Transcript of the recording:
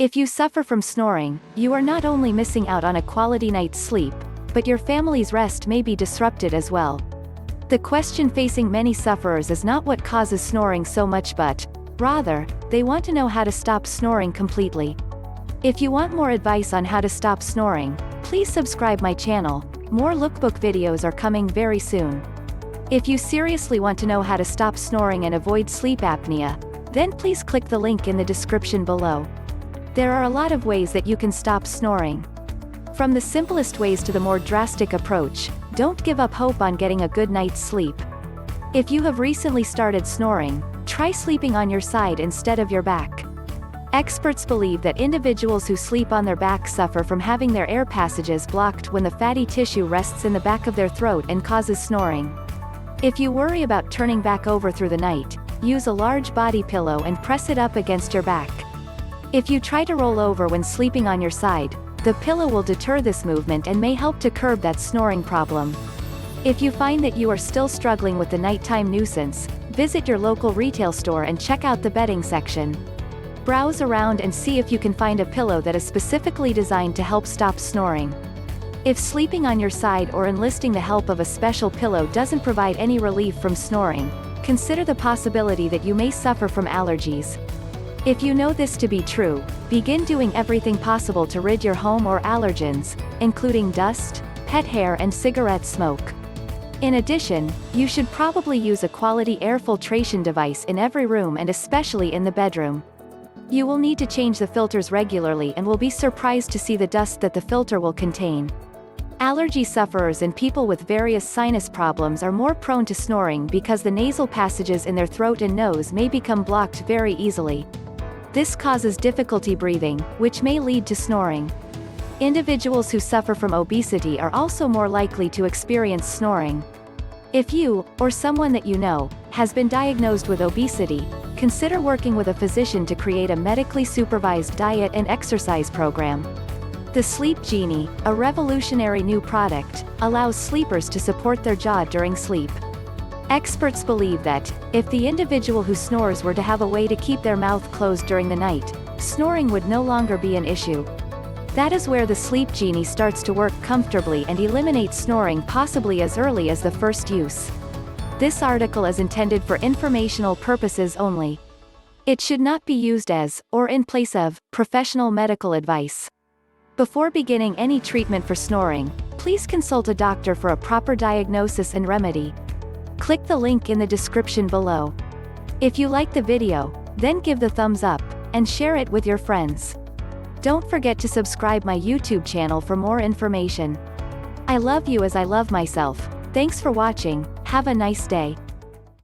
If you suffer from snoring, you are not only missing out on a quality night's sleep, but your family's rest may be disrupted as well. The question facing many sufferers is not what causes snoring so much but, rather, they want to know how to stop snoring completely. If you want more advice on how to stop snoring, please subscribe my channel. More lookbook videos are coming very soon. If you seriously want to know how to stop snoring and avoid sleep apnea, then please click the link in the description below. There are a lot of ways that you can stop snoring. From the simplest ways to the more drastic approach, don't give up hope on getting a good night's sleep. If you have recently started snoring, try sleeping on your side instead of your back. Experts believe that individuals who sleep on their back suffer from having their air passages blocked when the fatty tissue rests in the back of their throat and causes snoring. If you worry about turning back over through the night, use a large body pillow and press it up against your back. If you try to roll over when sleeping on your side, the pillow will deter this movement and may help to curb that snoring problem. If you find that you are still struggling with the nighttime nuisance, visit your local retail store and check out the bedding section. Browse around and see if you can find a pillow that is specifically designed to help stop snoring. If sleeping on your side or enlisting the help of a special pillow doesn't provide any relief from snoring, consider the possibility that you may suffer from allergies. If you know this to be true, begin doing everything possible to rid your home or allergens, including dust, pet hair and cigarette smoke. In addition, you should probably use a quality air filtration device in every room and especially in the bedroom. You will need to change the filters regularly and will be surprised to see the dust that the filter will contain. Allergy sufferers and people with various sinus problems are more prone to snoring because the nasal passages in their throat and nose may become blocked very easily. This causes difficulty breathing, which may lead to snoring. Individuals who suffer from obesity are also more likely to experience snoring. If you, or someone that you know, has been diagnosed with obesity, consider working with a physician to create a medically supervised diet and exercise program. The Sleep Genie, a revolutionary new product, allows sleepers to support their jaw during sleep. Experts believe that, if the individual who snores were to have a way to keep their mouth closed during the night, snoring would no longer be an issue. That is where the Sleep Genie starts to work comfortably and eliminates snoring possibly as early as the first use. This article is intended for informational purposes only. It should not be used as, or in place of, professional medical advice. Before beginning any treatment for snoring, please consult a doctor for a proper diagnosis and remedy. Click the link in the description below. If you like the video, then give the thumbs up, and share it with your friends. Don't forget to subscribe my YouTube channel for more information. I love you as I love myself. Thanks for watching, have a nice day.